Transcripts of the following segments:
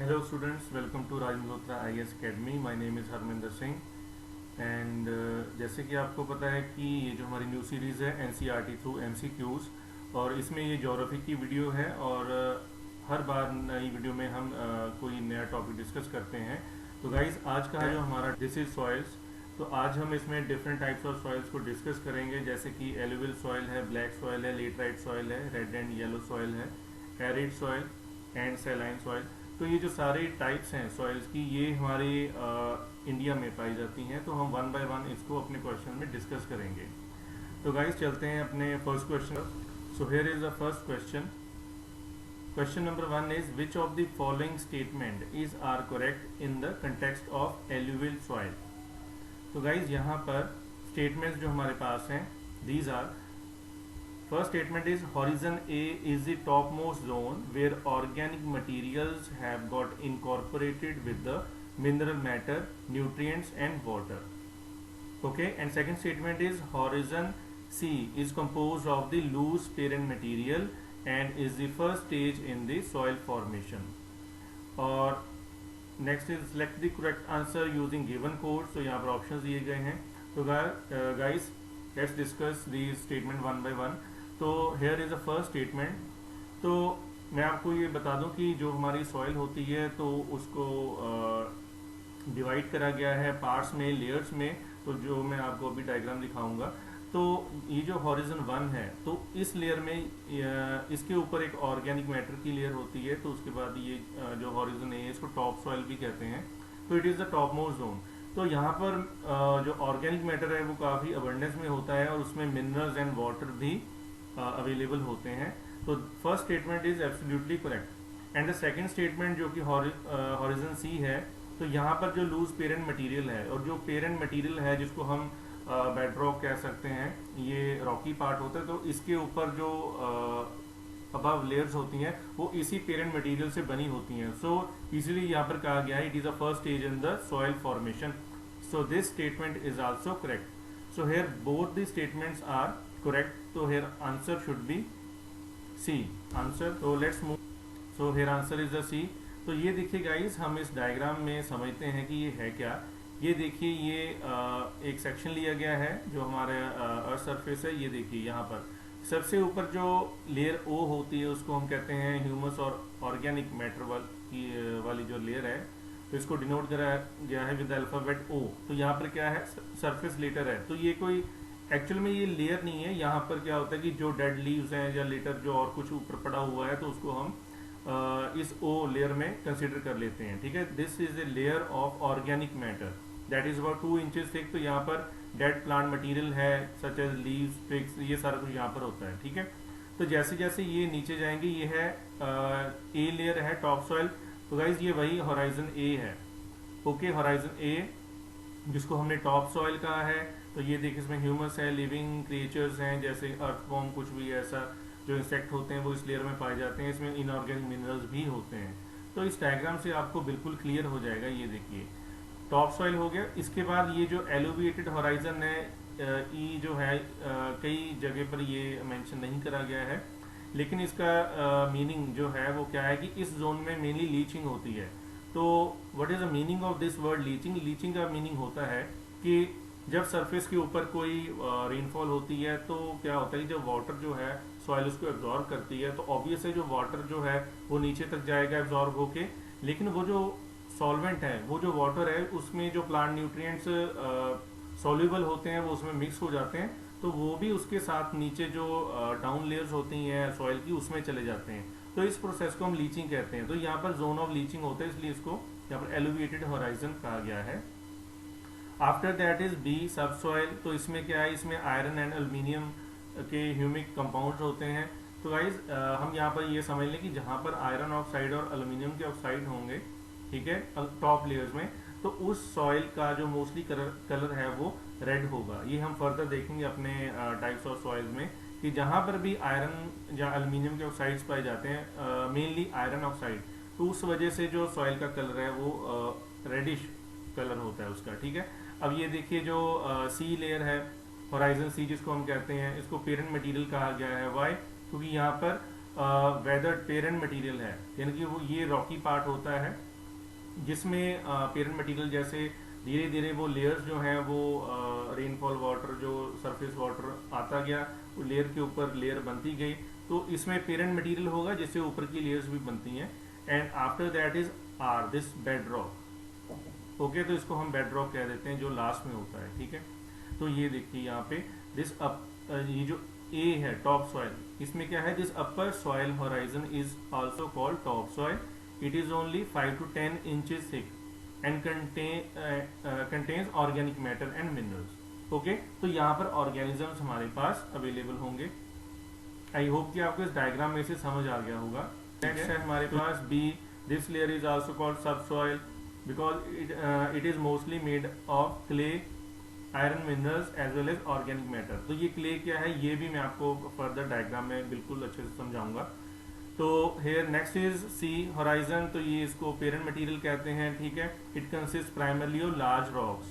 Hello students, welcome to Raj Malhotra IAS Academy. My name is Harminder Singh and जैसे कि आपको पता है कि ये जो हमारी न्यू सीरीज़ है NCERT थ्रू MCQs और इसमें ये ज्योग्राफी की वीडियो है और हर बार नई वीडियो में हम कोई नया टॉपिक डिस्कस करते हैं। तो गाइज आज का जो हमारा दिस इज सॉइल्स, तो आज हम इसमें डिफरेंट टाइप्स ऑफ सॉइल्स को डिस्कस करेंगे, जैसे कि एलुवियल सॉइल है, ब्लैक सॉइल है, लेटराइट सॉइल है, रेड एंड येलो सॉइल है, arid soil and saline soil. तो ये जो सारे टाइप्स हैं सॉइल्स की, ये हमारे इंडिया में पाई जाती हैं। तो हम वन बाय वन इसको अपने क्वेश्चन में डिस्कस करेंगे। तो गाइस चलते हैं अपने first question. So here is the first question. Question number 1 is which of the following statement is are correct in the context of alluvial soil. तो guys यहाँ पर स्टेटमेंट्स जो हमारे पास हैं, these are first statement is horizon A is the topmost zone where organic materials have got incorporated with the mineral matter, nutrients and water. Okay, and second statement is horizon C is composed of the loose parent material and is the first stage in the soil formation. और next is select the correct answer using given codes. तो यहाँ पर options दिए गए हैं। तो guys let's discuss these statement one by one. तो here is a first statement. तो मैं आपको ये बता दूं कि जो हमारी सॉइल होती है तो उसको डिवाइड करा गया है पार्ट्स में, लेयर्स में। तो जो मैं आपको अभी डायग्राम दिखाऊंगा, तो ये जो हॉरिजन 1 है, तो इस लेयर में इसके ऊपर एक ऑर्गेनिक मैटर की लेयर होती है। तो उसके बाद ये जो हॉरिजन है इसको टॉप सॉइल भी कहते हैं। तो it is the top most zone. तो यहाँ पर जो ऑर्गेनिक मैटर है वो काफ़ी अबंडेंस में होता है और उसमें मिनरल्स एंड वाटर भी अवेलेबल होते हैं। तो first statement is absolutely correct. And the second statement जो कि हॉरिजन सी है, तो यहाँ पर जो लूज पेरेंट मटेरियल है, और जो पेरेंट मटेरियल है जिसको हम बेडरॉक कह सकते हैं, ये रॉकी पार्ट होता है। तो इसके ऊपर जो अबव लेयर्स होती हैं वो इसी पेरेंट मटेरियल से बनी होती हैं। सो इसीलिए यहाँ पर कहा गया है it is a first stage in the soil formation. So this statement is also correct. So here both the statements are correct. So here answer should be C answer. So let's move. So here answer is the C. तो ये देखिए guys, हम इस diagram में समझते हैं कि ये है क्या। ये देखिए, ये एक सेक्शन लिया गया है जो हमारे अर्थ सरफेस है। ये देखिए यहाँ पर सबसे ऊपर जो लेयर O होती है उसको हम कहते हैं ह्यूमस और ऑर्गेनिक मैटर वाली जो लेयर है, तो इसको डिनोट करा गया है विद अल्फाबेट O। तो यहाँ पर क्या है, सरफेस लेटर है। तो ये कोई एक्चुअल में ये लेयर नहीं है। यहाँ पर क्या होता है कि जो डेड लीव्स हैं या लेटर जो और कुछ ऊपर पड़ा हुआ है, तो उसको हम इस ओ लेयर में कंसीडर कर लेते हैं। ठीक है, this is a layer of organic matter that is about 2 inches thick. तो यहाँ पर डेड प्लांट मटेरियल है सच एज लीव्स, ट्विग्स, ये सारा कुछ यहाँ पर होता है। ठीक है, तो जैसे जैसे ये नीचे जाएंगे, ये है ए लेयर है, टॉप सॉइल। तो गाइज ये वही हॉराइजन ए है। ओके, हॉराइजन ए जिसको हमने टॉप सॉइल कहा है। तो ये देखिए, इसमें ह्यूमस है, लिविंग क्रिएचर्स हैं जैसे अर्थवॉर्म, कुछ भी ऐसा जो इंसेक्ट होते हैं वो इस लेयर में पाए जाते हैं। इसमें इनऑर्गेनिक मिनरल्स भी होते हैं। तो इस डायग्राम से आपको बिल्कुल क्लियर हो जाएगा। ये देखिए टॉप सॉइल हो गया। इसके बाद ये जो एलोविएटेड हॉराइजन है, ई जो है, कई जगह पर ये मेंशन नहीं करा गया है, लेकिन इसका मीनिंग जो है वो क्या है कि इस जोन में मेनली लीचिंग होती है। तो what is the meaning of this word leaching? Leaching का मीनिंग होता है कि जब सरफेस के ऊपर कोई रेनफॉल होती है तो क्या होता है कि जब वाटर जो है सॉइल उसको एब्जॉर्ब करती है, तो ऑब्वियस है जो वाटर जो है वो नीचे तक जाएगा एब्जॉर्ब होके, लेकिन वो जो सॉल्वेंट है, वो जो वाटर है, उसमें जो प्लांट न्यूट्रिएंट्स सॉल्युबल होते हैं वो उसमें मिक्स हो जाते हैं। तो वो भी उसके साथ नीचे जो डाउन लेयर्स होती हैं सॉइल की, उसमें चले जाते हैं। तो इस प्रोसेस को हम लीचिंग कहते हैं। तो यहाँ पर जोन ऑफ लीचिंग होता है, इसलिए इसको यहाँ पर एलोविएटेड हॉराइजन कहा गया है। आफ्टर दैट इज बी सब सॉइल। तो इसमें क्या है, इसमें आयरन एंड एल्यूमिनियम के ह्यूमिक कंपाउंड होते हैं। तो गाइज हम यहाँ पर ये समझ लें कि जहाँ पर आयरन ऑक्साइड और एल्यूमिनियम के ऑक्साइड होंगे, ठीक है, टॉप लेयर्स में, तो उस सॉइल का जो मोस्टली कलर है वो रेड होगा। ये हम फर्दर देखेंगे अपने टाइप्स ऑफ सॉइल्स में कि जहाँ पर भी आयरन या एल्यूमिनियम के ऑक्साइड्स पाए जाते हैं, मेनली आयरन ऑक्साइड, तो उस वजह से जो सॉइल का कलर है वो रेडिश कलर होता है उसका। ठीक है, अब ये देखिए जो सी लेयर है, होराइजन सी जिसको हम कहते हैं, इसको पेरेंट मटेरियल कहा गया है। वाई? क्योंकि यहाँ पर वेदर्ड पेरेंट मटेरियल है, यानी कि वो ये रॉकी पार्ट होता है, जिसमें पेरेंट मटेरियल जैसे धीरे धीरे वो लेयर्स जो हैं वो रेनफॉल वाटर जो सरफेस वाटर आता गया, वो लेयर के ऊपर लेयर बनती गई, तो इसमें पेरेंट मटेरियल होगा जिससे ऊपर की लेयर्स भी बनती हैं। And after that is are this bed rock. Okay, तो इसको हम बेड रॉक कह देते हैं जो लास्ट में होता है, ठीक है। तो ये देखिए यहाँ पे दिस अप, ये जो ए है टॉप सॉइल, इसमें क्या है, this upper soil horizon is also called top soil. It is only 5 to 10 inches thick and contains organic matter and minerals। Okay, तो यहाँ पर ऑर्गेनिजम्स हमारे पास अवेलेबल होंगे। आई होप कि आपको इस डायग्राम में से समझ आ गया होगा। नेक्स्ट है हमारे पास B, this layer is also called subsoil because it is mostly made of clay, iron minerals as well as organic matter. तो ये क्ले क्या है ये भी मैं आपको फर्दर डायग्राम में बिल्कुल अच्छे से समझाऊंगा। तो here next is C horizon, तो ये इसको पेरेंट मटेरियल कहते हैं, ठीक है। It consist primarily of large rocks.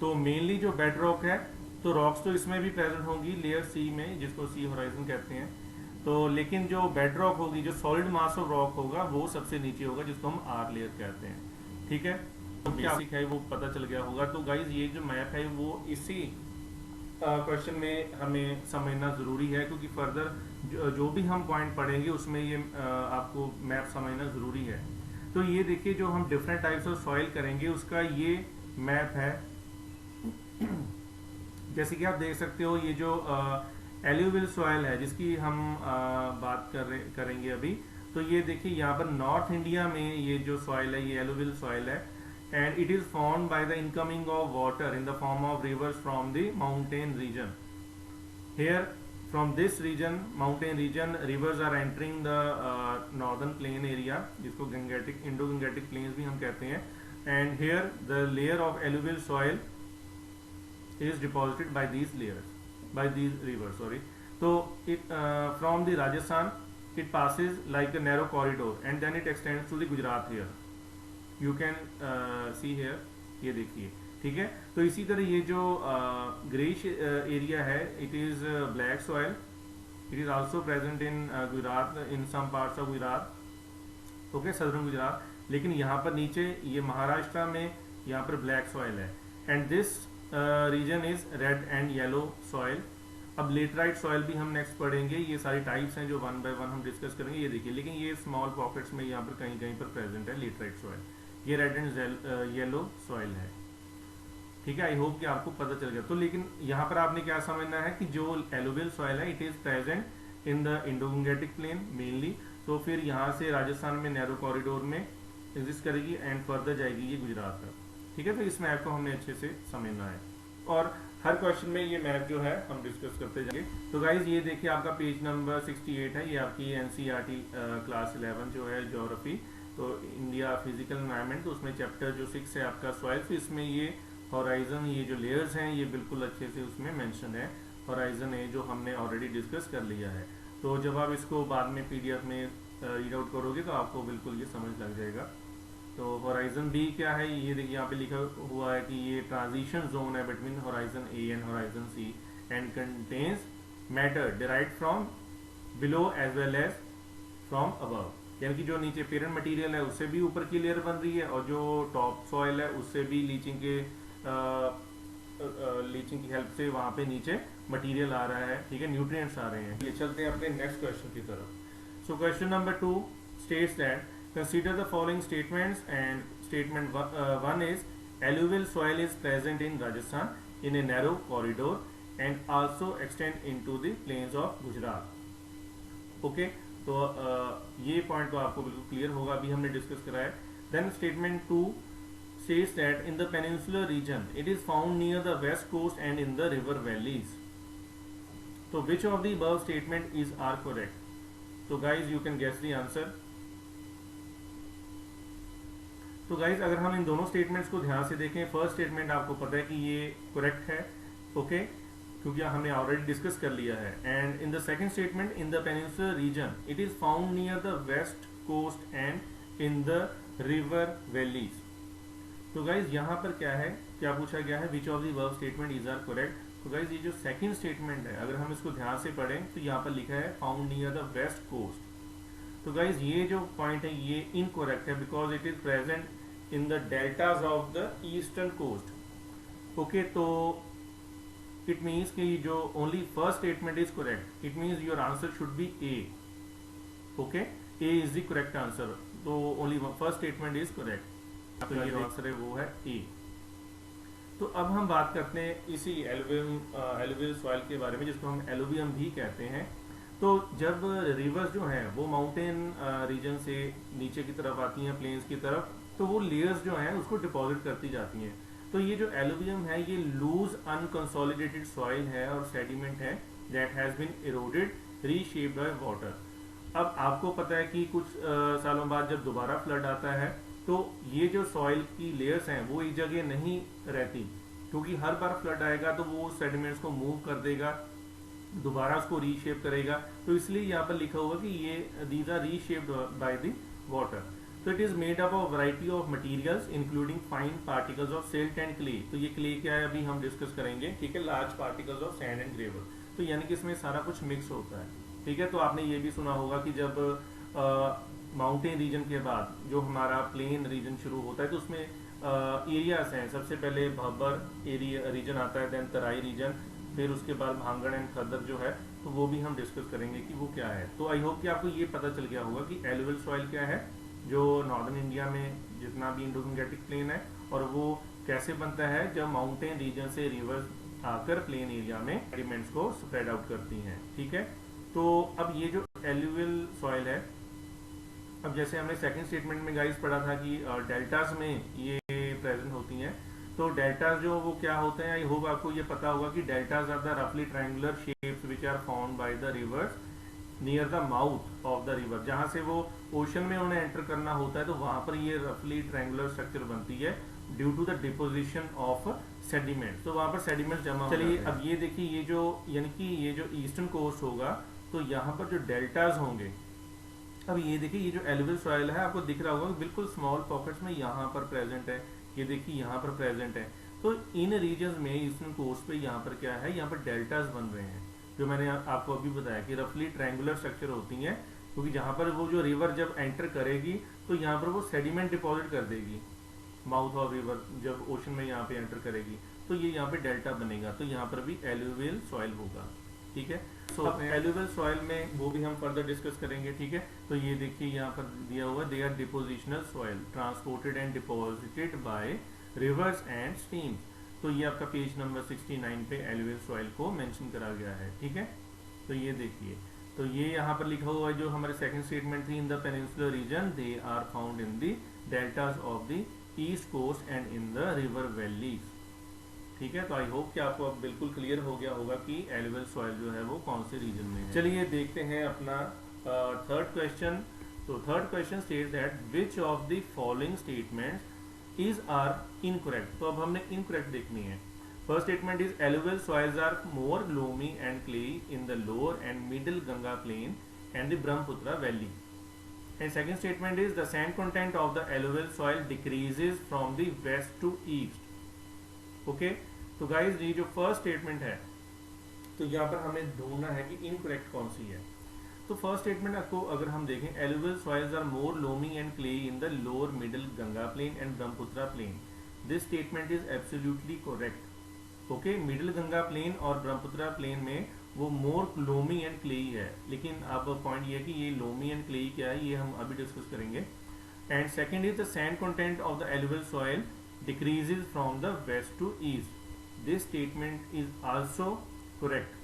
तो मेनली जो बेड रॉक है, तो रॉक्स तो इसमें भी प्रेजेंट होंगी लेयर सी में जिसको सी होराइजन कहते हैं। तो लेकिन जो बेड रॉक होगी, जो सॉलिड मास ऑफ रॉक होगा वो सबसे नीचे होगा जिसको हम आर लेयर कहते हैं, ठीक है। तो बेसिक है वो पता चल गया होगा। तो गाइज ये जो मैप है वो इसी क्वेश्चन में हमें समझना ज़रूरी है, क्योंकि फर्दर जो भी हम पॉइंट पढ़ेंगे उसमें ये आपको मैप समझना ज़रूरी है। तो ये देखिए जो हम डिफरेंट टाइप्स ऑफ सॉइल करेंगे उसका ये मैप है। जैसे कि आप देख सकते हो ये जो एल्यूवियल सॉइल है जिसकी हम बात करेंगे अभी, तो ये देखिए यहाँ पर नॉर्थ इंडिया में ये जो सॉइल है ये एल्यूवियल सॉइल है। And it is formed by the incoming of water in the form of rivers from the mountain region. Here from this region, mountain region, rivers are entering the northern plain area जिसको Gangetic, Indo-Gangetic plains भी हम कहते हैं। And here the layer of alluvial soil is deposited by these layers, by these rivers, sorry. So it from the Rajasthan it passes like a narrow corridor and then it extends to the Gujarat here. You can see here, ये देखिए, ठीक है। तो इसी तरह ये जो greyish area है it is black soil, it is also present in Gujarat, in some parts of Gujarat, okay, southern Gujarat. लेकिन यहाँ पर नीचे ये महाराष्ट्र में यहाँ पर ब्लैक सॉइल है। And this region is red and yellow soil. अब लेटराइट सॉइल भी हम नेक्स्ट पढ़ेंगे, ये सारी टाइप्स हैं जो वन बाय वन हम डिस्कस करेंगे। ये देखिए, लेकिन ये स्मॉल पॉकेट्स में यहाँ पर कहीं कहीं पर प्रेजेंट है लेटराइट सॉइल। ये रेड एंड येलो सॉइल है, ठीक है। आई होप कि आपको पता चल गया। तो लेकिन यहाँ पर आपने क्या समझना है कि जो एलुवियल सॉइल है it is present in the Indo Gangetic plain mainly. तो फिर यहाँ से राजस्थान में नैरो कॉरिडोर में एग्जिस्ट करेगी एंड फर्दर जाएगी ये गुजरात तक, ठीक है। तो इस मैप को हमने अच्छे से समझना है और हर क्वेश्चन में ये मैप जो है हम डिस्कस करते जाएंगे। तो गाइज ये देखिए आपका पेज नंबर 68 है, ये आपकी एनसीईआरटी क्लास 11 जो है ज्योग्राफी, तो इंडिया फिजिकल एनवायरनमेंट, तो उसमें चैप्टर जो 6 है आपका सॉइल। तो इसमें ये होराइजन, ये जो लेयर्स हैं ये बिल्कुल अच्छे से उसमें मेंशन है। होराइजन है जो हमने ऑलरेडी डिस्कस कर लिया है। तो जब आप इसको बाद में पीडीएफ में रीड आउट करोगे तो आपको बिल्कुल ये समझ लग जाएगा। तो होराइजन बी क्या है, ये देखिए यहाँ पे लिखा हुआ है कि ये ट्रांजिशन जोन है between horizon A and horizon C and contains matter derived from below as well as from above. यानी कि जो नीचे पेरेंट मटेरियल है उससे भी ऊपर की लेयर बन रही है और जो टॉप सॉइल है उससे भी लीचिंग की हेल्प से वहां पे नीचे मटेरियल आ रहा है, ठीक है, न्यूट्रिएंट्स आ रहे हैं। ये चलते हैं अपने नेक्स्ट क्वेश्चन की तरफ। So question number 2 states that consider the following statements and statement 1 is alluvial soil is present in Rajasthan in a narrow corridor and also extend into the plains of Gujarat. Okay, तो ये point तो आपको बिल्कुल clear होगा, अभी हमने discuss करा है। Then statement 2 says that in the peninsular region it is found near the west coast and in the river valleys. So which of the above statement are correct? So guys you can guess the answer. तो guys अगर हम इन दोनों statements को ध्यान से देखें, first statement आपको पता है कि ये करेक्ट है, ओके, क्योंकि हमने ऑलरेडी डिस्कस कर लिया है। And in the second statement in the peninsular region it is found near the west coast and in the river valleys. तो गाइज यहाँ पर क्या है, क्या पूछा गया है, which of the above statement is are correct. तो गाइज ये जो सेकंड स्टेटमेंट है अगर हम इसको ध्यान से पढ़ें तो यहाँ पर लिखा है found near the west coast. तो गाइज ये जो पॉइंट है ये इनकोरेक्ट है, because it is present in the deltas of the eastern coast. Okay, तो इट मीन्स कि जो only first statement is correct, it means your answer should be A. Okay, A is the correct answer, तो only first statement is correct, तो ये answer है वो है ए। तो अब हम बात करते हैं इसी एलुवियल सॉइल के बारे में, जिसको हम एलुवियम भी कहते हैं। तो जब रिवर्स जो हैं वो माउंटेन रीजन से नीचे की तरफ आती हैं, प्लेन्स की तरफ, तो वो लेयर्स जो हैं उसको डिपॉजिट करती जाती हैं। तो ये जो एलुवियम है ये लूज अनकंसोलिडेटेड सॉइल है और सेडिमेंट है that has been eroded reshaped by water. अब आपको पता है कि कुछ सालों बाद जब दोबारा फ्लड आता है तो ये जो सॉइल की लेयर्स हैं वो एक जगह नहीं रहती, क्योंकि हर बार फ्लड आएगा तो वो सेडिमेंट्स को मूव कर देगा, दोबारा उसको रीशेप करेगा। तो इसलिए यहाँ पर लिखा हुआ कि ये these are reshaped by the water. तो it is made up of variety of materials including fine particles of silt and clay. तो ये क्ले क्या है अभी हम डिस्कस करेंगे, ठीक है। Large particles of sand and gravel, तो यानी कि इसमें सारा कुछ मिक्स होता है, ठीक है। तो आपने ये भी सुना होगा कि जब माउंटेन रीजन के बाद जो हमारा प्लेन रीजन शुरू होता है तो उसमें एरियाज हैं। सबसे पहले भब्बर एरिया रीजन आता है, देन तराई रीजन, फिर उसके बाद भांगड़ एंड खदर जो है, तो वो भी हम डिस्कस करेंगे कि वो क्या है। तो आई होप कि आपको ये पता चल गया होगा कि एलुवियल सॉइल क्या है, जो नॉर्दर्न इंडिया में जितना भी इंडो-गंगेटिक प्लेन है, और वो कैसे बनता है जब माउंटेन रीजन से रिवर्स आकर प्लेन एरिया में सेडिमेंट्स को स्प्रेड आउट करती हैं, ठीक है। तो अब ये जो एलुवियल सॉइल है, अब जैसे हमने सेकंड स्टेटमेंट में गाइस पढ़ा था कि डेल्टास में ये प्रेजेंट होती हैं। तो डेल्टास जो वो क्या होते हैं, आई होप आपको ये पता होगा कि डेल्टास आर द रफली triangular shapes which are found by the rivers near the mouth of the river. जहां से वो ओशन में उन्हें एंटर करना होता है तो वहां पर ये रफली ट्रायंगुलर स्ट्रक्चर बनती है due to the deposition of sediment. तो वहां पर सेडिमेंट जमा, चलिए अब ये देखिए, ये जो यानी कि ये जो ईस्टर्न कोस्ट होगा तो यहाँ पर जो डेल्टाज होंगे, अब ये देखिए ये जो एलुवियल सॉइल है आपको दिख रहा होगा कि बिल्कुल स्मॉल पॉकेट्स में यहाँ पर प्रेजेंट है, ये देखिए यहाँ पर प्रेजेंट है। तो इन रीजन्स में ईस्टर्न कोस्ट पे यहाँ पर क्या है, यहाँ पर डेल्टाज बन रहे हैं, जो मैंने आपको अभी बताया कि रफली ट्रायंगुलर स्ट्रक्चर होती हैं, क्योंकि जहाँ पर वो जो रिवर जब एंटर करेगी तो यहाँ पर वो सेडिमेंट डिपॉजिट कर देगी, माउथ ऑफ रिवर जब ओशन में यहाँ पे एंटर करेगी तो ये यहाँ पे डेल्टा बनेगा, तो यहाँ पर भी एलुवियल सॉइल होगा, ठीक है। सो एलुवियल सॉइल में वो भी हम फर्दर डिस्कस करेंगे, ठीक है। तो ये देखिए यहाँ पर दिया हुआ, they are depositional soil transported and deposited by rivers and streams. तो ये आपका पेज नंबर 69 पे एलुवियल सॉइल को मेंशन करा गया है, ठीक है। तो ये देखिए, तो ये यहाँ पर लिखा हुआ है जो हमारे सेकंड स्टेटमेंट थी, in the peninsular region they are found in the deltas of the east coast and in the river valleys, ठीक है। तो आई होप कि आपको अब बिल्कुल क्लियर हो गया होगा कि एलुवियल सॉइल जो है वो कौन से रीजन में है। चलिए देखते हैं अपना थर्ड क्वेश्चन। तो third question states that which of the following statements is are incorrect. तो अब हमने इनकरेक्ट देखनी है। First statement is alluvial soils are more loamy and clay in the lower and middle Ganga plain and the Brahmaputra valley. And second statement is the sand content of the alluvial soil decreases from the west to east. Okay, तो guys ये जो first statement है तो यहाँ पर हमें ढूंढना है कि इनकरेक्ट कौन सी है। तो फर्स्ट स्टेटमेंट आपको अगर हम देखें, alluvial soils are more loamy and clay in the lower middle Ganga plain and Brahmaputra plain. This statement is absolutely correct. Okay, middle Ganga plain और ब्रह्मपुत्र प्लेन में वो मोर लोमी एंड क्ले है, लेकिन अब पॉइंट ये है कि ये लोमी एंड क्ले क्या है ये हम अभी डिस्कस करेंगे। And second is the sand content of the alluvial soil decreases from the west to east. This statement is also correct.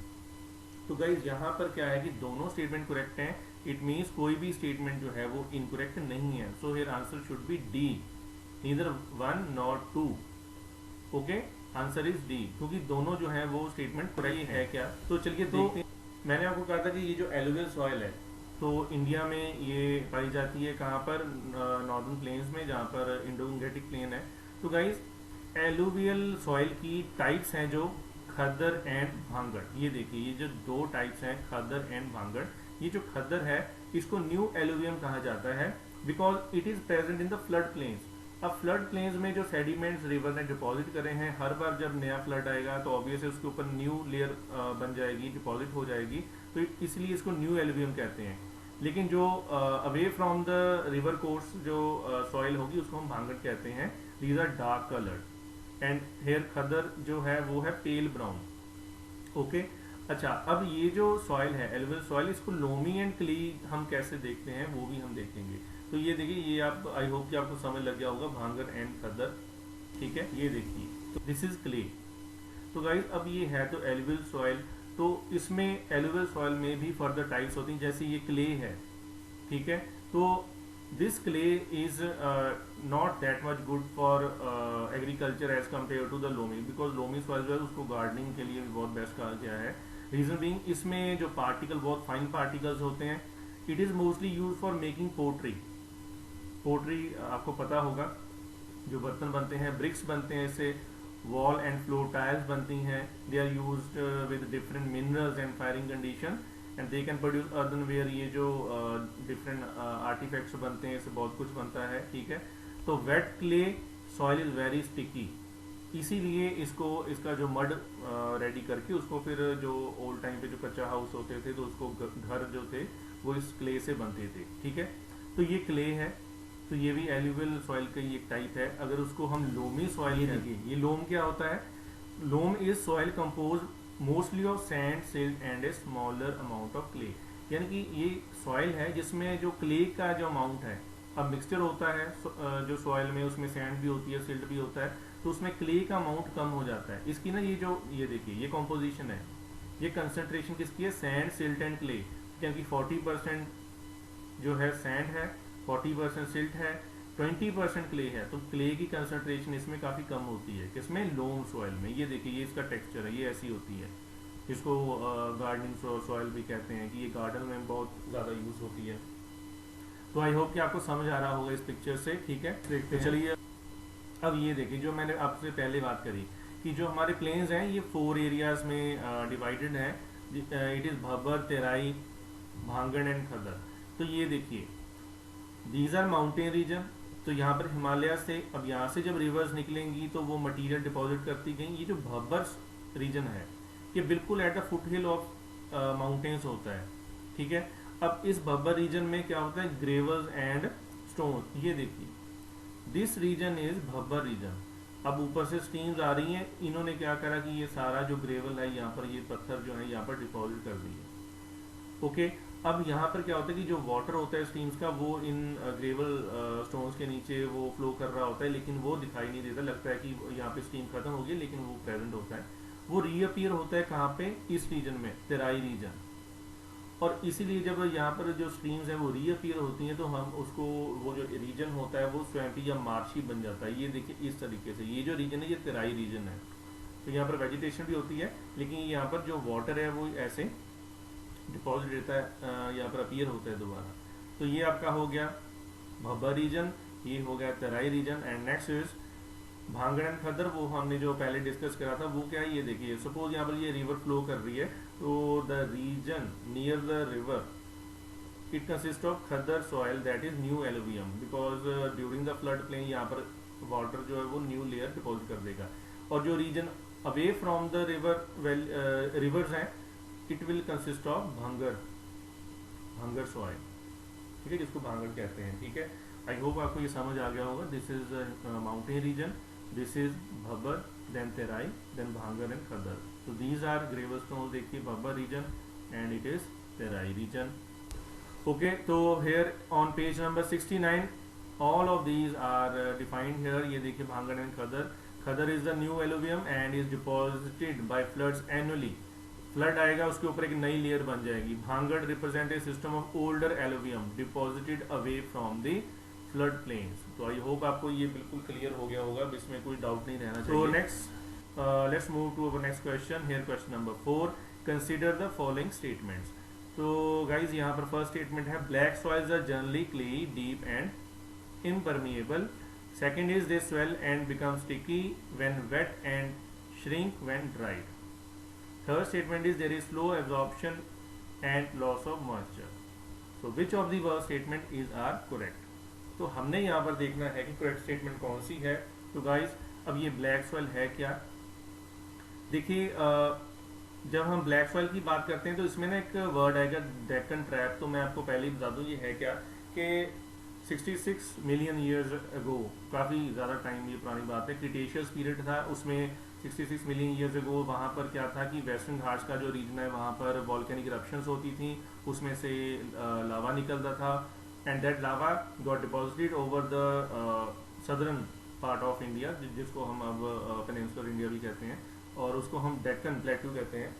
तो गाइज यहाँ पर क्या है कि दोनों स्टेटमेंट करेक्ट हैं, इट मीन्स कोई भी स्टेटमेंट जो है वो इनकरेक्ट नहीं है। So here answer should be D, neither 1 not 2। Okay, answer is D, क्योंकि दोनों जो है वो स्टेटमेंट करेक्ट है क्या। तो चलिए देखते हैं। मैंने आपको कहा था कि ये जो एलुवियल सॉइल है तो इंडिया में ये पाई जाती है कहाँ पर, नॉर्दर्न प्लेन्स में, जहाँ पर इंडो-गंगेटिक प्लेन है। तो गाइज एलुवियल सॉइल की टाइप्स हैं जो खद्दर एंड भांगड़। ये देखिए ये जो दो टाइप्स हैं खद्दर एंड भांगड़। ये जो खद्दर है इसको न्यू एलुवियम कहा जाता है because it is present in the flood planes. अब फ्लड प्लेन्स में जो सेडिमेंट्स रिवर ने डिपॉजिट करे हैं, हर बार जब नया फ्लड आएगा तो ऑब्वियसली उसके ऊपर न्यू लेयर बन जाएगी, डिपॉजिट हो जाएगी, तो इसलिए इसको न्यू एलुवियम कहते हैं। लेकिन जो away from the river course जो सॉइल होगी उसको हम भांगड़ कहते हैं। These are dark coloured and here khadar जो है वो है पेल ब्राउन। ओके, अच्छा, अब ये जो सॉइल है एलुवियल सॉइल, इसको लोमी एंड क्ली हम कैसे देखते हैं वो भी हम देखेंगे। तो ये देखिए, ये आप, आई होप कि आपको समझ लग गया होगा भांगर एंड खदर, ठीक है। ये देखिए, तो दिस इज क्ले। तो गाइस अब ये है तो एलुवियल सॉइल, तो इसमें एलुवियल सॉइल में भी फर्दर टाइप्स होती हैं, जैसे ये क्ले है, ठीक है। तो this clay is not that much good for agriculture as compare to the loamy, because loamy soil जो है उसको गार्डनिंग के लिए भी बहुत बेस्ट कहा गया है। रीजन बीइंग, इसमें जो पार्टिकल, बहुत फाइन पार्टिकल्स होते हैं। It is mostly use for making pottery. Pottery आपको पता होगा, जो बर्तन बनते हैं, ब्रिक्स बनते हैं, इससे वॉल एंड फ्लोर टाइल्स बनती हैं। They are used with different minerals and firing condition and they can produce earthenware. ये जो डिफरेंट आर्टिफैक्ट्स बनते हैं, इससे बहुत कुछ बनता है, ठीक है। तो wait clay soil is very sticky, इसीलिए इसको, इसका जो मड रेडी करके उसको फिर जो ओल्ड टाइम पे जो कच्चा हाउस होते थे तो उसको घर जो थे वो इस क्ले से बनते थे, ठीक है। तो ये क्ले है, तो ये भी एल्यूवियल सॉइल का ही एक टाइप है। अगर उसको हम लोमी सॉइल, देखिए ये लोम क्या होता है। Loam is soil compose mostly of sand, silt and a smaller amount of clay, यानी कि ये सॉइल है जिसमें जो क्ले का जो अमाउंट है, अब मिक्सचर होता है जो सॉइल में, उसमें सैंड भी होती है, सिल्ट भी होता है, तो उसमें क्ले का अमाउंट कम हो जाता है। इसकी ना ये जो, ये देखिए ये कॉम्पोजिशन है, ये कंसंट्रेशन किसकी है, सैंड, सिल्ट एंड क्ले, क्योंकि 40% जो है सैंड है, 40% सिल्ट है, 20% क्ले है। तो क्ले की कंसंट्रेशन इसमें काफ़ी कम होती है, किसमें, लोम सॉइल में। ये देखिए, ये इसका टेक्सचर है, ये ऐसी होती है। इसको गार्डनिंग सॉइल भी कहते हैं, कि ये गार्डन में बहुत ज़्यादा यूज़ होती है। तो आई होप कि आपको समझ आ रहा होगा इस पिक्चर से, ठीक है। देखते हैं, चलिए अब ये देखिए, जो मैंने आपसे पहले बात करी कि जो हमारे प्लेन्स हैं ये 4 एरियाज में डिवाइडेड है। It is bhabar, Terai, bhangar and khadar. तो ये देखिए, दीज आर माउंटेन रीजन। तो यहाँ पर हिमालय से, अब यहाँ से जब रिवर्स निकलेंगी तो वो मटेरियल डिपॉजिट करती गई। ये जो भबर रीजन है ये बिल्कुल at the foot hill of mountains होता है, ठीक है। अब इस भबर रीजन में क्या होता है, ग्रेवल्स एंड स्टोन। ये देखिए, दिस रीजन इज भब्बर रीजन। अब ऊपर से स्ट्रीम्स आ रही हैं, इन्होंने क्या करा कि ये सारा जो ग्रेवल है यहाँ पर, ये पत्थर जो है यहाँ पर डिपॉजिट कर दिए। ओके, अब यहाँ पर क्या होता है कि जो वाटर होता है स्ट्रीम्स का, वो इन ग्रेवल स्टोन्स के नीचे वो फ्लो कर रहा होता है, लेकिन वो दिखाई नहीं देता। लगता है कि यहाँ पे स्ट्रीम खत्म हो गई, लेकिन वो प्रेजेंट होता है। वो रीअपियर होता है कहाँ पे, इस रीजन में, तेराई रीजन। और इसीलिए जब यहाँ पर जो स्ट्रीम्स हैं वो रीअपियर होती हैं, तो हम उसको, वो जो रीजन होता है वो स्वैम्पी या मार्शी बन जाता है। ये देखिए इस तरीके से, ये जो रीजन है ये तेराई रीजन है। तो यहाँ पर वेजिटेशन भी होती है, लेकिन यहाँ पर जो वाटर है वो ऐसे डिपॉजिट रहता है, यहाँ पर अपीयर होता है दोबारा। तो ये आपका हो गया भब्बर रीजन, ये हो गया Terai region. And next is bhangar and khadar. वो हमने जो पहले डिस्कस करा था वो क्या है, ये देखिए, सपोज यहाँ पर ये रिवर फ्लो कर रही है, तो the region near the river, it consist of khadar soil that is new alluvium, because during the flood plain यहाँ पर वाटर जो है वो न्यू लेयर डिपॉजिट कर देगा। और जो region away from the river rivers हैं, it will consist of bhangar soil, ठीक है, जिसको भांगड़ कहते हैं, ठीक है। आई होप आपको ये समझ आ गया होगा। This is mountain region, this is bhabar, then Terai, then bhangar and khadar. So these are gravel stones, देखिए भब्बर region and it is Terai region. Okay, so here on page number 69 all of these are defined here. ये देखिए bhangar and khadar. Khadar is the new alluvium and is deposited by floods annually. Flood आएगा उसके ऊपर एक नई layer बन जाएगी। Bhangar represent a system of older alluvium deposited away from the flood plains. तो आई होप आपको ये बिल्कुल क्लियर हो गया होगा, इसमें कोई डाउट नहीं रहना चाहिए। तो next let's move to our next question. Here question number 4, consider the following statements. तो guys यहाँ पर first statement है black soils are generally clay, deep and impermeable. Second is they swell and become sticky when wet and shrink when dried. Third statement is there is slow absorption and loss of moisture. So which of the above statement is are correct? तो हमने यहाँ पर देखना है कि correct statement कौन सी है। तो guys अब ये black soil है क्या, देखिए जब हम ब्लैक सॉइल की बात करते हैं तो इसमें ना एक वर्ड आएगा डेक्कन ट्रैप। तो मैं आपको पहले ही बता दूं ये है क्या, कि 66 मिलियन ईयर्स अगो, काफ़ी ज़्यादा टाइम, ये पुरानी बात है, क्रिटेशियस पीरियड था, उसमें 66 मिलियन ईयर्स अगो वहाँ पर क्या था कि वेस्टर्न घाट्स का जो रीजन है वहाँ पर वॉल्केनिक इरप्शंस होती थी, उसमें से लावा निकलता था, and that lava got deposited over the southern part of India, जिसको हम अब पेनिनसुलर इंडिया भी कहते हैं, और उसको हम डेक्कन प्लेट्यू कहते हैं।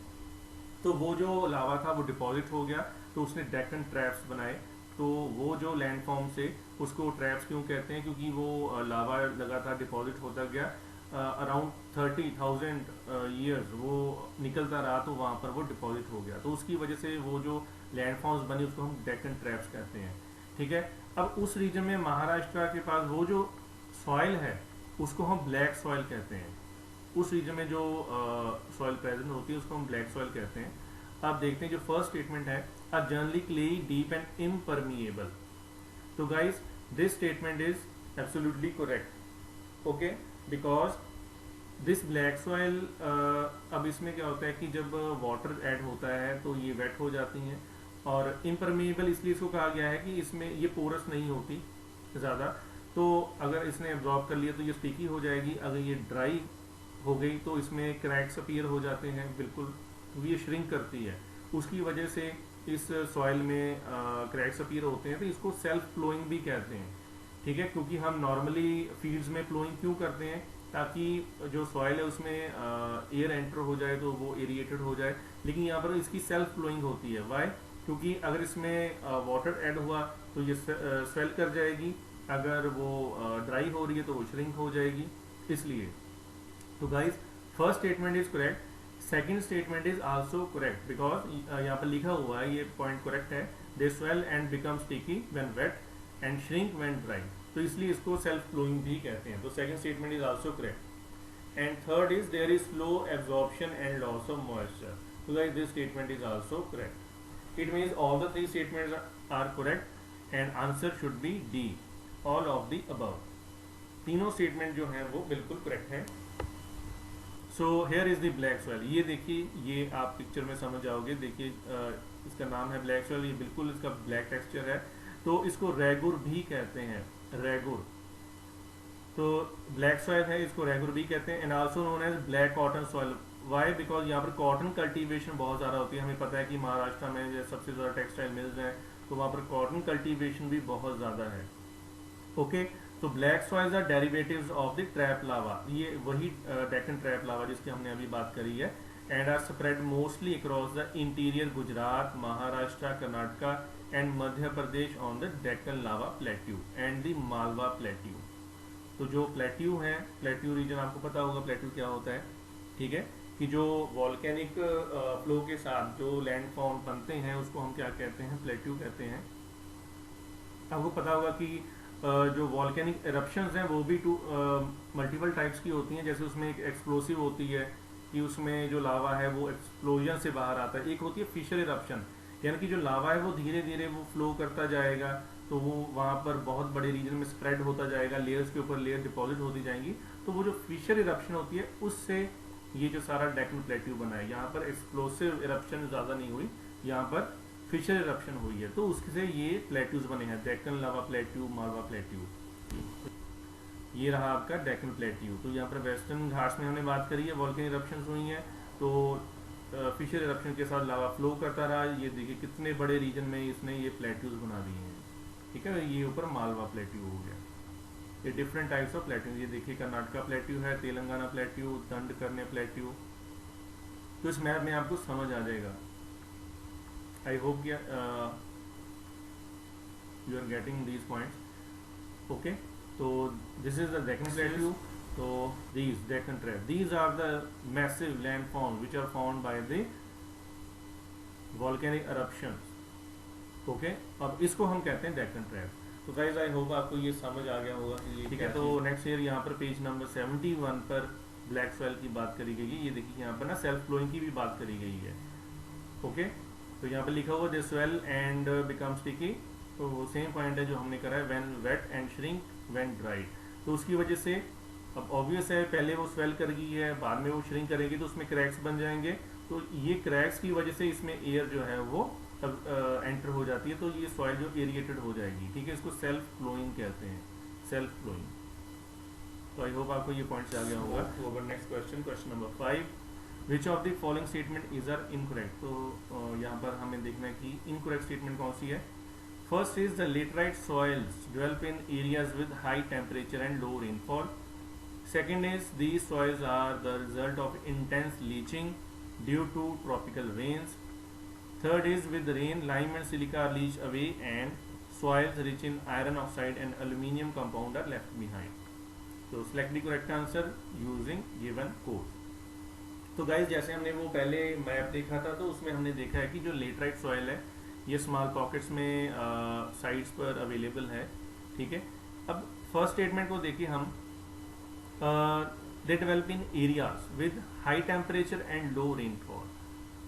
तो वो जो लावा था वो डिपॉजिट हो गया, तो उसने डेक्कन ट्रैप्स बनाए। तो वो जो लैंडफॉर्म से, उसको ट्रैप्स क्यों कहते हैं, क्योंकि वो लावा लगातार डिपॉजिट होता गया, अराउंड 30,000 ईयर्स वो निकलता रहा, तो वहाँ पर वो डिपॉजिट हो गया। तो उसकी वजह से वो जो लैंडफॉर्म्स बनी उसको हम डेक्कन ट्रैप्स कहते हैं। ठीक है, अब उस रीजन में महाराष्ट्र के पास वो जो सॉइल है उसको हम ब्लैक सॉइल कहते हैं। उस रीजन में जो सॉइल प्रेजेंट होती है उसको हम ब्लैक सॉइल कहते हैं। अब देखते हैं जो फर्स्ट स्टेटमेंट है, uh generally clayey deep and impermeable. तो guys this statement is absolutely correct, okay, because this black soil, अब इसमें क्या होता है कि जब वाटर ऐड होता है तो ये वेट हो जाती हैं, और इम्परमिएबल इसलिए इसको कहा गया है कि इसमें ये पोरस नहीं होती ज़्यादा, तो अगर इसने एब्जॉर्ब कर लिया तो ये स्टिकी हो जाएगी, अगर ये ड्राई हो गई तो इसमें क्रैक्स अपीयर हो जाते हैं, बिल्कुल ये श्रिंक करती है, उसकी वजह से इस सॉइल में क्रैक्स अपीयर होते हैं। तो इसको सेल्फ फ्लोइंग भी कहते हैं। ठीक है, क्योंकि हम नॉर्मली फील्ड्स में फ्लोइंग क्यों करते हैं, ताकि जो सॉइल है उसमें एयर एंटर हो जाए तो वो एरिएटेड हो जाए, लेकिन यहाँ पर इसकी सेल्फ फ्लोइंग होती है। वाई? क्योंकि अगर इसमें वाटर ऐड हुआ तो ये स्वेल कर जाएगी, अगर वो ड्राई हो रही है तो वो श्रिंक हो जाएगी, इसलिए। तो guys first statement is correct, second statement is also correct, because यहाँ पर लिखा हुआ है, ये पॉइंट करेक्ट है, they swell and become sticky when wet and shrink when dry, तो इसलिए इसको सेल्फ फ्लोइंग भी कहते हैं। तो second statement is also correct. And third is there is slow absorption and loss of moisture. तो guys this statement is also correct. It means all the three statements are correct and answer should be D, all of the above. तीनों statement जो हैं वो बिल्कुल correct हैं। So here is the black soil. ये देखिए, ये आप पिक्चर में समझ जाओगे, देखिए इसका नाम है ब्लैक सॉइल, ये बिल्कुल इसका ब्लैक टेक्सचर है, तो इसको रेगुर भी कहते हैं, रेगुर। तो ब्लैक सॉइल है, इसको रेगुर भी कहते हैं, and also known as black cotton soil. Why? Because यहाँ पर कॉटन कल्टीवेशन बहुत ज़्यादा होती है। हमें पता है कि महाराष्ट्र में सबसे ज़्यादा टेक्सटाइल मिल्स हैं, तो वहाँ पर कॉटन कल्टीवेशन भी बहुत ज़्यादा है। ओके, तो black soils are derivatives of the trap lava, ये वही डेक्कन ट्रैप लावा जिसकी हमने अभी बात करी है, and are spread mostly across the interior Gujarat, Maharashtra, Karnataka and Madhya Pradesh on the Deccan lava plateau and the Malwa plateau. तो जो प्लेट्यू है, प्लेट्यू रीजन आपको पता होगा प्लेट्यू क्या होता है, ठीक है, कि जो वॉल्केनिक फ्लो के साथ जो लैंडफॉर्म बनते हैं उसको हम क्या कहते हैं, प्लेट्यू कहते हैं। आपको पता होगा कि जो वॉल्केनिक एरप्शंस हैं वो भी मल्टीपल टाइप्स की होती हैं। जैसे उसमें एक एक्सप्लोसिव होती है कि उसमें जो लावा है वो एक्सप्लोजन से बाहर आता है, एक होती है फिशर एरप्शन, यानी कि जो लावा है वो धीरे धीरे वो फ्लो करता जाएगा, तो वो वहाँ पर बहुत बड़े रीजन में स्प्रेड होता जाएगा, लेयर्स के ऊपर लेयर डिपॉजिट होती जाएंगी। तो वो जो फिशर इरप्शन होती है उससे ये जो सारा डेक्कन प्लेट्यू बना है, यहाँ पर एक्सप्लोसिव इरप्शन ज़्यादा नहीं हुई, यहाँ पर फिशर इरप्शन हुई है, तो उससे ये प्लेट्यूज बने हैं, Deccan lava plateau, Malwa plateau. ये रहा आपका डेक्कन प्लेट्यू। तो यहाँ पर वेस्टर्न घाट्स में हमने बात करी है, वॉल्केनिक इरप्शंस हुई हैं, तो फिशर इरप्शन के साथ लावा फ्लो करता रहा। ये देखिए कितने बड़े रीजन में इसने ये प्लेट्यूज बना दिए हैं, ठीक है। ये ऊपर मालवा प्लेट्यू हो गया। ये डिफरेंट टाइप्स ऑफ प्लेट्यू, ये देखिए कर्नाटका प्लेट्यू है, तेलंगाना प्लेट्यू, दंडकर्ण्य प्लेट्यू। तो इस मैप में आपको समझ आ जाएगा। I hope you are getting these points, okay. तो this is the Deccan plateau. तो these Deccan Trap, these are the massive landforms which are formed by the volcanic eruptions, okay. अब इसको हम कहते हैं डेक्कन ट्रैप। तो गाइज आई होप आपको ये समझ आ गया होगा कि ये ठीक है। तो नेक्स्ट ईयर यहाँ पर पेज नंबर 71 पर ब्लैक सॉइल की बात करी गई है। ये देखिए यहाँ पर ना सेल्फ फ्लोइंग की भी बात करी गई है, ओके। तो यहाँ पर लिखा हुआ they swell and become sticky, तो वो सेम पॉइंट है जो हमने करा है, when wet and shrink when dried. तो उसकी वजह से अब ऑब्वियस है, पहले वो स्वेल कर गई है, बाद में वो श्रिंक करेगी तो उसमें क्रैक्स बन जाएंगे, तो ये क्रैक्स की वजह से इसमें एयर जो है वो एंटर हो जाती है, तो ये सॉइल जो एरिएटेड हो जाएगी, ठीक है। इसको सेल्फ फ्लोइंग कहते हैं, सेल्फ फ्लोइंग। तो आई होप आपको ये पॉइंट्स आ गया होगा। तो over next question, question number 5, which of the following statement is are incorrect. तो यहाँ पर हमें देखना है कि इनकरेक्ट स्टेटमेंट कौन सी है। First is the laterite soils develop in areas with high temperature and low rainfall. Second is these soils are the result of intense leaching due to tropical rains. Third is with rain, lime and silica are leached away and soils rich in iron oxide and aluminium compound are left behind. So select the correct answer using given code. तो guys जैसे हमने वो पहले map देखा था, तो उसमें हमने देखा है कि जो लेटराइट सॉइल है ये स्मॉल पॉकेट्स में साइड्स पर अवेलेबल है, ठीक है। अब फर्स्ट स्टेटमेंट को देखिए हम, they develop in areas with high temperature and low rainfall।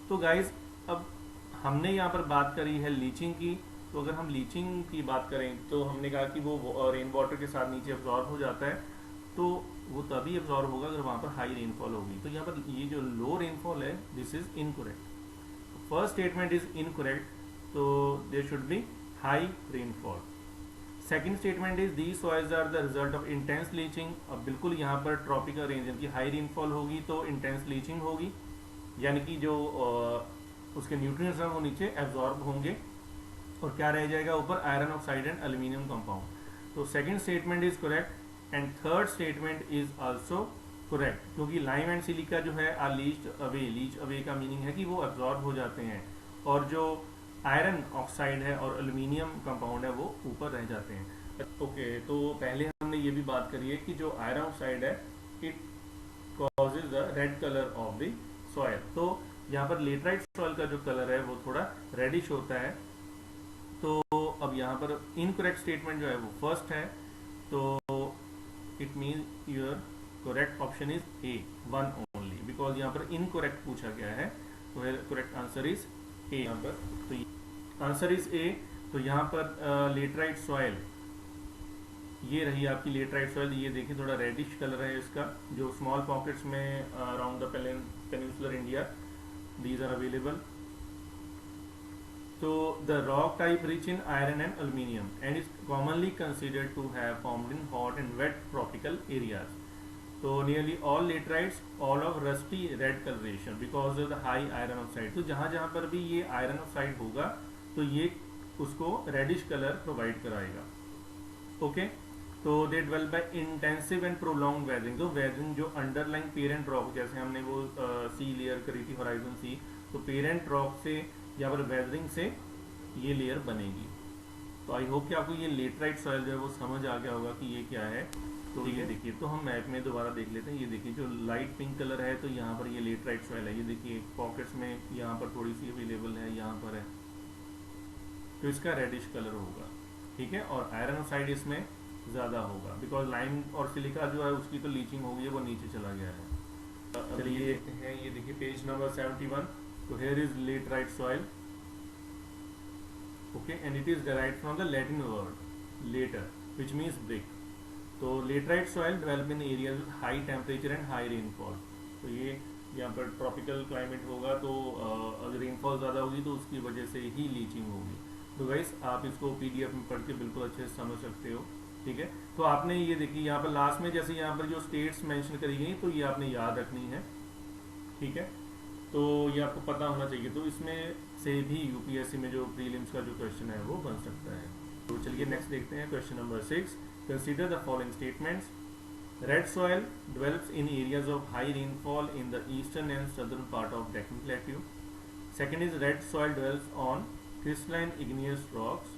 तो गाइज अब हमने यहाँ पर बात करी है लीचिंग की, तो अगर हम लीचिंग की बात करें तो हमने कहा कि वो रेन वाटर के साथ नीचे एब्जॉर्ब हो जाता है, तो वो तभी एब्जॉर्ब होगा अगर वहाँ पर हाई रेनफॉल होगी। तो यहाँ पर ये जो लो रेनफॉल है this is incorrect. First statement is incorrect, तो there should be high rainfall. Second statement is the soils are the result of intense leaching. अब बिल्कुल यहाँ पर ट्रॉपिकल रेंज की हाई रेनफॉल होगी तो इंटेंस लीचिंग होगी, यानी कि जो उसके न्यूट्रिएंट्स हैं वो नीचे एब्जॉर्ब होंगे और क्या रह जाएगा ऊपर, iron oxide and aluminium compound. तो second statement is correct and third statement is also correct, क्योंकि लाइम एंड सिलिका जो है are leached away. Leach away का मीनिंग है कि वो एब्जॉर्ब हो जाते हैं, और जो आयरन ऑक्साइड है और एल्यूमिनियम कंपाउंड है वो ऊपर रह जाते हैं। ओके, तो पहले हमने ये भी बात करी है कि जो आयरन ऑक्साइड है it causes the red colour of the soil. तो यहाँ पर लेटराइट सॉइल का जो कलर है वो थोड़ा रेडिश होता है। तो अब यहाँ पर इनकरेक्ट स्टेटमेंट जो है वो फर्स्ट है, तो it mean your correct option is a, one only, because यहाँ पर इनकरेक्ट पूछा गया है, तो करेक्ट आंसर इज ए यहाँ पर। तो आंसर इज ए। तो यहाँ पर लेटराइट सॉइल, ये रही आपकी लेटराइट सॉइल। ये देखिए थोड़ा रेडिश कलर है इसका, जो स्मॉल पॉकेट्स में around the peninsular India these are available. तो the rock type rich in iron and aluminium and is commonly considered to have formed in hot and wet tropical areas. तो nearly all laterites all of rusty red colouration because of the high iron oxide. तो जहाँ जहाँ पर भी ये iron oxide होगा तो ये उसको रेडिश कलर प्रोवाइड कराएगा। ओके, तो they develop by intensive and prolong weathering. तो वेदरिंग जो अंडरलाइंग पेरेंट रॉक, जैसे हमने वो सी लेयर करी थी होराइजन सी, तो पेरेंट रॉक से या फिर वेदरिंग से ये लेयर बनेगी। तो आई होप कि आपको ये लेटराइट सॉइल जो है वो समझ आ गया होगा कि ये क्या है। तो ये देखिए, तो हम मैप में दोबारा देख लेते हैं। ये देखिए जो लाइट पिंक कलर है, तो यहाँ पर ये लेटराइट सॉइल है। ये देखिए पॉकेट्स में यहाँ पर थोड़ी सी अवेलेबल है, यहाँ पर है, तो इसका रेडिश कलर होगा, ठीक है। और आयरन ऑक्साइड इसमें ज़्यादा होगा बिकॉज लाइम और सिलिका जो है उसकी तो लीचिंग हो गई है, वो नीचे चला गया है। चलिए देखते हैं, ये देखिए पेज नंबर 71। तो here is laterite soil, okay, and it is derived from the Latin word later which means brick. तो laterite soil develop in area with high temperature and high rainfall. तो ये यहाँ पर ट्रॉपिकल क्लाइमेट होगा, तो अगर rainfall ज़्यादा होगी तो उसकी वजह से ही लीचिंग होगी। तो गाइस आप इसको PDF में पढ़ के बिल्कुल अच्छे से समझ सकते हो, ठीक है। तो आपने ये देखिए यहाँ पर लास्ट में जैसे यहाँ पर जो स्टेट्स मेंशन करी गई, तो ये आपने याद रखनी है, ठीक है। तो ये आपको पता होना चाहिए। तो इसमें से भी UPSC में जो प्रीलिम्स का जो क्वेश्चन है वो बन सकता है। तो चलिए नेक्स्ट देखते हैं, question number 6। Consider the following statements. Red soil develops in areas of high rainfall in the eastern and southern part of Deccan plateau. Second is red soil develops on crystalline igneous rocks,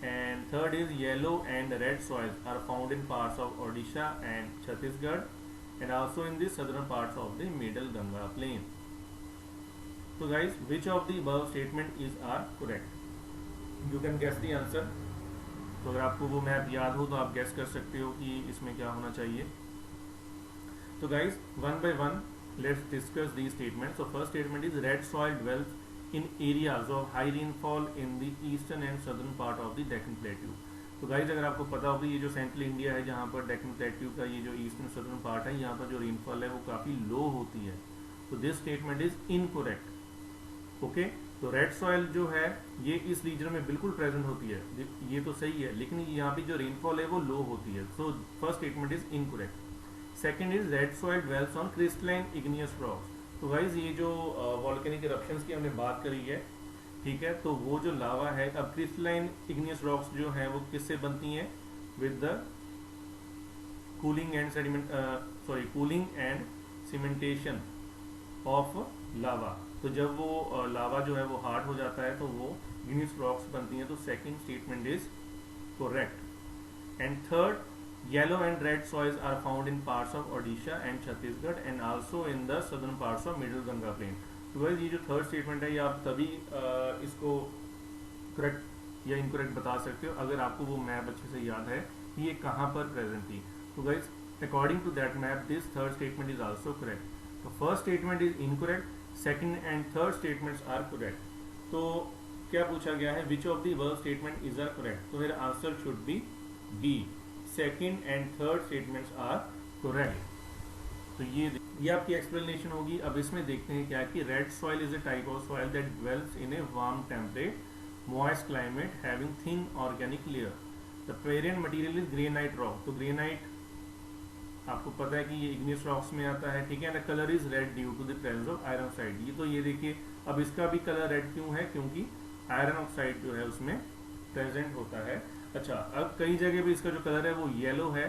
and third is yellow and red soils are found in parts of Odisha and Chhattisgarh and also in the southern parts of the middle Ganga plain. So guys, which of the above statement is are correct? You can guess the answer. तो अगर आपको वो map याद हो तो आप guess कर सकते हो कि इसमें क्या होना चाहिए। तो guys, one by one let's discuss these statements. So first statement is red soil develops in areas of high rainfall in the eastern and southern part of the Deccan Plateau. तो गाइज अगर आपको पता होगा ये जो central India है, जहाँ पर डेक्कन प्लेट्यू का ये जो ईस्टर्न सदर्न पार्ट है, यहाँ पर जो रेनफॉल है वो काफ़ी लो होती है। तो this statement is incorrect. Okay, तो रेड सॉइल जो है ये इस रीजन में बिल्कुल प्रेजेंट होती है, ये तो सही है, लेकिन यहाँ पे जो रेनफॉल है वो लो होती है, so first statement is incorrect. Second is red soil dwells on crystalline igneous rocks. तो गाइज ये जो वॉल्केनिक इरप्शंस की हमने बात करी है, ठीक है, तो वो जो लावा है, अब क्रिस्टलाइन इग्नियस रॉक्स जो है वो किससे बनती हैं, with the cooling and sediment cooling and cementation of lava. तो जब वो लावा जो है वो हार्ड हो जाता है तो वो इग्नियस रॉक्स बनती हैं, तो second statement is correct. And third, yellow and red soils are found in parts of Odisha and Chhattisgarh and also in the southern parts of middle Ganga plain. तो गाइस ये जो थर्ड स्टेटमेंट है ये आप तभी इसको करेक्ट या इनकरेक्ट बता सकते हो अगर आपको वो मैप अच्छे से याद है कि ये कहाँ पर प्रेजेंट थी। तो guys according to that map this third statement is also correct. तो first statement is incorrect, second and third statements are correct. तो क्या पूछा गया है, which of the verb statement is are correct, तो मेरा answer should be B, second and third statements are correct. तो ये आपकी एक्सप्लेनेशन होगी। अब इसमें देखते हैं क्या कि red soil is a type of soil that dwells in a warm temperate moist climate having thin organic layer. The parent material is granite rock. तो granite आपको पता है कि ये igneous rocks में आता है, ठीक है। The color is red due to the presence of iron oxide. ये तो ये देखिए, अब इसका भी कलर रेड क्यों है, क्योंकि आयरन ऑक्साइड जो है उसमें प्रेजेंट होता है। अच्छा, अब कई जगह पे इसका जो कलर है वो येलो है,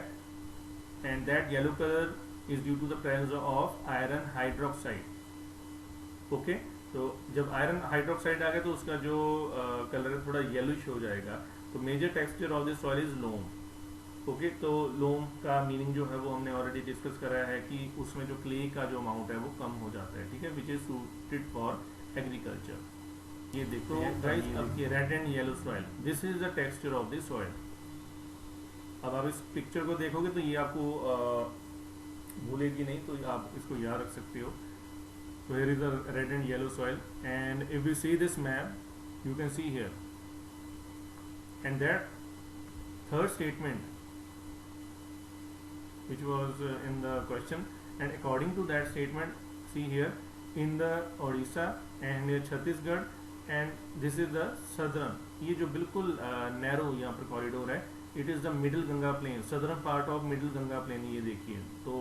and that yellow colour is due to the presence of iron hydroxide. Okay, तो जब आयरन हाइड्रोक्साइड आ गया तो उसका जो कलर है थोड़ा येलोइश हो जाएगा। तो major texture of this soil is loam. Okay, तो लोम का मीनिंग जो है वो हमने ऑलरेडी डिस्कस करा है कि उसमें जो क्ले का जो अमाउंट है वो कम हो जाता है, ठीक है, which is suited for agriculture. ये देखो गाइस, अब ये red and yellow soil, this is the texture of this soil. अब आप इस पिक्चर को देखोगे तो ये आपको भूलेगी नहीं, तो आप इसको याद रख सकते हो। So here is the red and yellow soil, and if we see this map, you can see here, and that third statement which was in the question, and according to that statement, see here in the Odisha and Chhattisgarh, and this is the southern, ये जो बिल्कुल narrow यहाँ पर corridor है, it is the middle Ganga plain, southern part of middle Ganga plain। ये देखिए, तो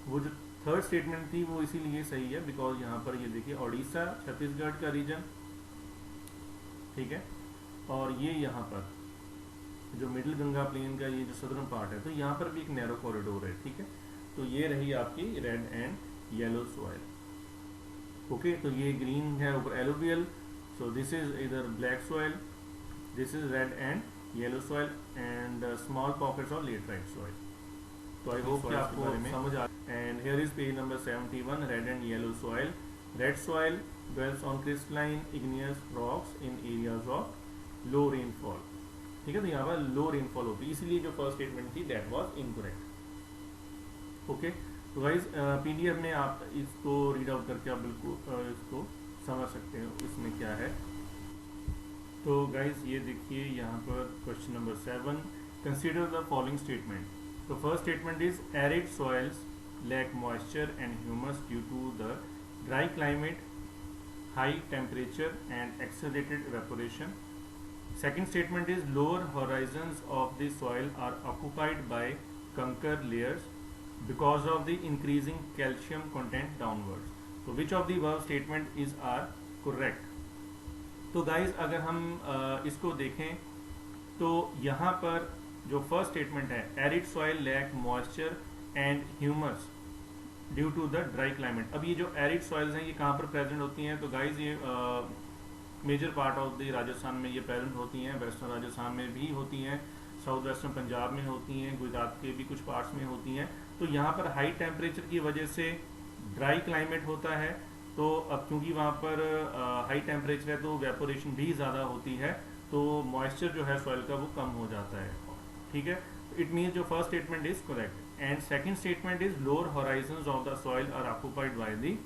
वो जो थर्ड स्टेटमेंट थी वो इसीलिए सही है बिकॉज यहाँ पर ये देखिए ओडिशा छत्तीसगढ़ का रीजन, ठीक है, और ये यहाँ पर जो मिडिल गंगा प्लेन का ये जो सदर्न पार्ट है, तो यहाँ पर भी एक नैरो कॉरिडोर है, ठीक है। तो ये रही आपकी red and yellow soil. Okay, तो ये ग्रीन है ऊपर एलोवियल, सो दिस इज इधर black soil, this is red and yellow soil, and small pockets of laterite soil. तो आई होप कि आपको समझ आ। And here is page number 71, red and yellow soil. Red soil dwells on crystalline igneous rocks in areas of low rainfall, ठीक है। तो यहाँ पर लो रेनफॉल होती है, इसलिए जो फर्स्ट स्टेटमेंट थी दैट वाज इनकरेक्ट। ओके, तो गाइज पीडीएफ में आप इसको रीड आउट करके आप बिल्कुल इसको समझ सकते हो इसमें क्या है। तो गाइज ये देखिए यहाँ पर question number 7, consider the following statement. तो first statement is arid soils lack moisture and humus due to the dry climate, high temperature and accelerated evaporation. Second statement is lower horizons of the soil are occupied by conker layers because of the increasing calcium content downwards. So which of the above statement is are correct? तो guys अगर हम इसको देखें तो यहाँ पर जो first statement है, arid soil lack moisture and humus due to the dry climate. अब ये जो एरिड सॉइल्स हैं ये कहाँ पर प्रेजेंट होती हैं, तो गाइज ये major part of the Rajasthan में ये प्रेजेंट होती हैं, वेस्टर्न राजस्थान में भी होती हैं, साउथ वेस्टर्न पंजाब में होती हैं, गुजरात के भी कुछ पार्ट्स में होती हैं। तो यहाँ पर हाई टेम्परेचर की वजह से ड्राई क्लाइमेट होता है, तो अब क्योंकि वहाँ पर हाई टेम्परेचर है तो वेपोरेशन भी ज़्यादा होती है, तो मॉइस्चर जो है सॉइल का वो कम हो जाता है, ठीक है। इट मीन्स जो first statement is correct. And second statement is lower horizons of the soil are occupied by the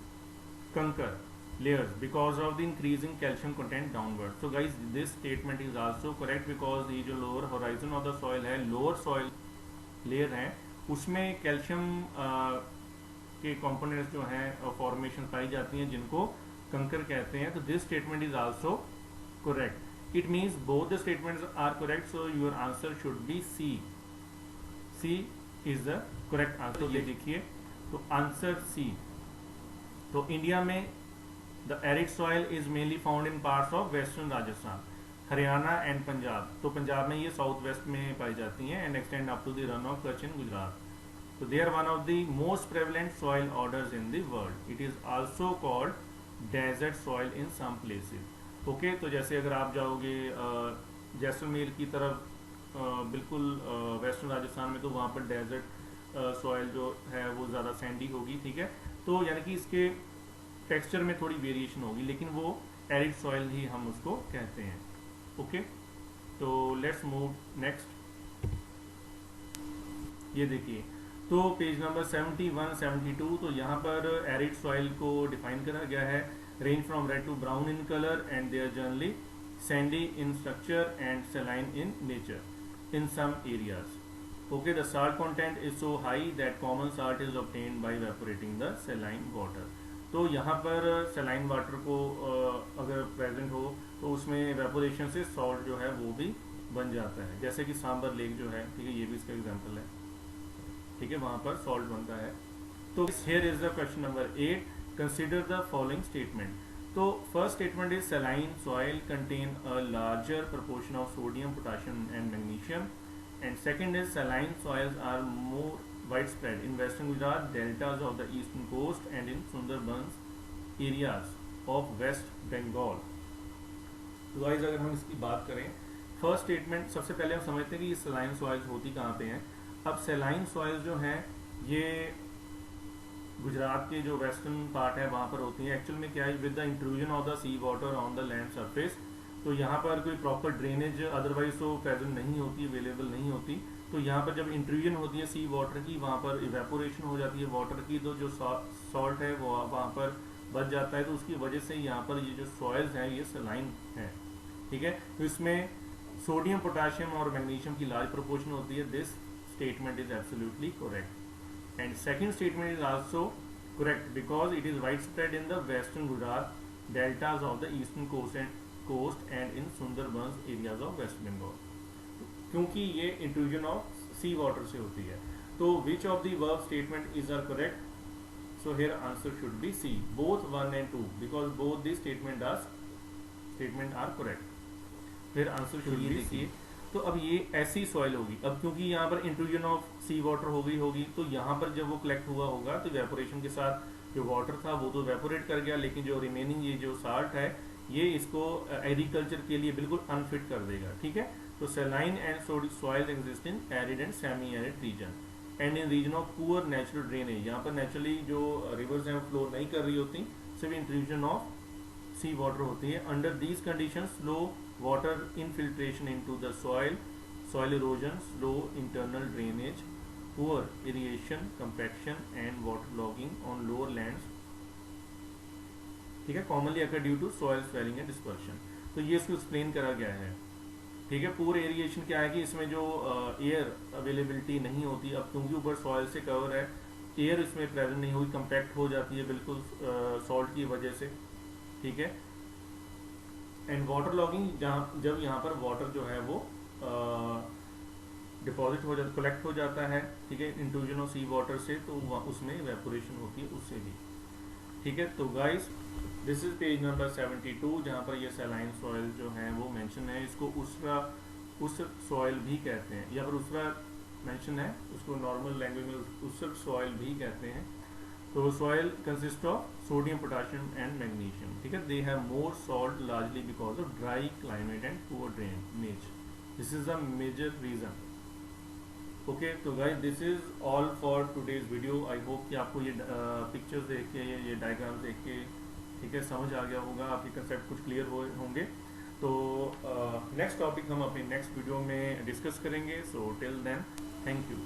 kankar layers because of the increasing calcium content downward. So guys this statement is also correct because ये जो lower horizon of the soil है, lower soil layer है, उसमें calcium उसके components जो हैं formation पाई जाती हैं जिनको कंकर कहते हैं। तो this statement is also correct. It means both the statements are correct, so your answer should be C. C is the correct answer. ये देखिए, तो आंसर सी। तो इंडिया में the arid soil is mainly found in parts of western Rajasthan, Haryana and Punjab. तो पंजाब में ये south west में पाई जाती हैं and extend up to the Rann of Kutch in Gujarat. So they are one of the most prevalent soil orders in the world. It is also called desert soil in some places. Okay, तो जैसे अगर आप जाओगे जैसलमेर की तरफ बिल्कुल वेस्टर्न राजस्थान में, तो वहाँ पर डेजर्ट सॉइल जो है वो ज़्यादा सैंडी होगी, ठीक है। तो यानी कि इसके टेक्सचर में थोड़ी वेरिएशन होगी, लेकिन वो एरिड सॉइल ही हम उसको कहते हैं। ओके, तो लेट्स मूव नेक्स्ट। ये देखिए, तो पेज नंबर 71, 72, तो यहाँ पर एरिड सॉइल को डिफाइन करा गया है। Range from red to brown in colour and they are generally sandy in structure and saline in nature in some areas. Okay, the salt content is so high that common salt is obtained by evaporating the saline water. तो यहाँ पर saline water को अगर present हो तो उसमें evaporation से salt जो है वो भी बन जाता है, जैसे कि सांबर लेक जो है, ठीक है, ये भी इसका एग्जाम्पल है, ठीक है, वहाँ पर सॉल्ट बनता है। तो here is the question number 8, consider the following statement. तो first statement is saline soil contain a larger proportion of sodium, potassium and magnesium. And second is saline soils are more wide spread in western Gujarat, deltas of the eastern coast and in Sundarbans areas of West Bengal. तो guys, अगर हम इसकी बात करें, first statement, सबसे पहले हम समझते हैं कि ये सैलाइन सॉइल्स होती कहाँ पे हैं। अब सैलाइन सॉइल्स जो हैं ये गुजरात के जो वेस्टर्न पार्ट है वहाँ पर होती हैं। एक्चुअल में क्या है, with the intrusion of the sea water on the land surface, तो यहाँ पर कोई प्रॉपर ड्रेनेज अदरवाइज तो प्रेजेंट नहीं होती, अवेलेबल नहीं होती। तो यहाँ पर जब इंट्रूजन होती है सी वाटर की, वहाँ पर इवेपोरेशन हो जाती है वाटर की, तो जो सॉल्ट है वो वहाँ पर बच जाता है। तो उसकी वजह से यहाँ पर ये जो सॉइल्स हैं ये सैलाइन हैं, ठीक है। तो इसमें सोडियम, पोटाशियम और मैग्नीशियम की लार्ज प्रोपोर्शन होती है। This statement is absolutely correct. And second statement is also correct because it is widespread in the western Gujarat, deltas of the eastern coast and in Sundarbans areas of West Bengal. क्योंकि ये intrusion of sea water से होती है। तो which of the verb statement is are correct? So here answer should be C, both 1 and 2, because both these statement are correct. Here answer should be C. तो अब ये ऐसी soil होगी, अब क्योंकि यहाँ पर इंट्रूजन ऑफ सी वाटर होगी, तो यहाँ पर जब वो कलेक्ट हुआ होगा तो इवेपोरेशन के साथ जो वाटर था वो तो इवेपोरेट कर गया, लेकिन जो रिमेनिंग ये जो साल्ट है ये इसको एग्रीकल्चर के लिए बिल्कुल अनफिट कर देगा, ठीक है। तो saline and soil exist in arid and semi arid region and in region of poor natural drainage. यहाँ पर नेचुरली जो रिवर्स हैं फ्लो नहीं कर रही होती, सिर्फ इंट्रूजन ऑफ सी वाटर होती है। Under these condition slow water infiltration into the soil erosion, slow internal drainage, poor irrigation, compaction and waterlogging on lower lands, ठीक है, commonly occur due to soil swelling and dispersion। तो ये इसको explain करा गया है, ठीक है। पूर एरिएशन क्या है कि इसमें जो एयर अवेलेबिलिटी नहीं होती, अब क्योंकि ऊपर सॉइल से कवर है, एयर इसमें प्रेजेंट नहीं होगी, कंपैक्ट हो जाती है बिल्कुल सॉल्ट की वजह से, ठीक है। एंड वाटर लॉगिंग, जब यहाँ पर वाटर जो है वो डिपॉजिट हो जाता, कलेक्ट हो जाता है, ठीक है, इंट्रूजन ऑफ सी वाटर से, तो उसमें इवेपोरेशन होती है उससे भी, ठीक है। तो guys, this is page number 72, जहाँ पर ये सैलाइन सॉइल जो है वो मेंशन है। इसको उस सॉइल भी कहते हैं, यहाँ पर उसरा मेंशन है, उसको नॉर्मल लैंग्वेज में उसर सॉइल भी कहते हैं। तो soil consist of sodium, potassium and magnesium, ठीक है। They have more salt largely because of dry climate and poor drainage. This is the major reason. Okay, तो guys, this is all for today's video. I hope कि आपको ये pictures देख के, ये diagram देख के, ठीक है, समझ आ गया होगा, आपके कंसेप्ट कुछ क्लियर होंगे। तो नेक्स्ट टॉपिक हम अपने नेक्स्ट वीडियो में डिस्कस करेंगे। So till then, thank you.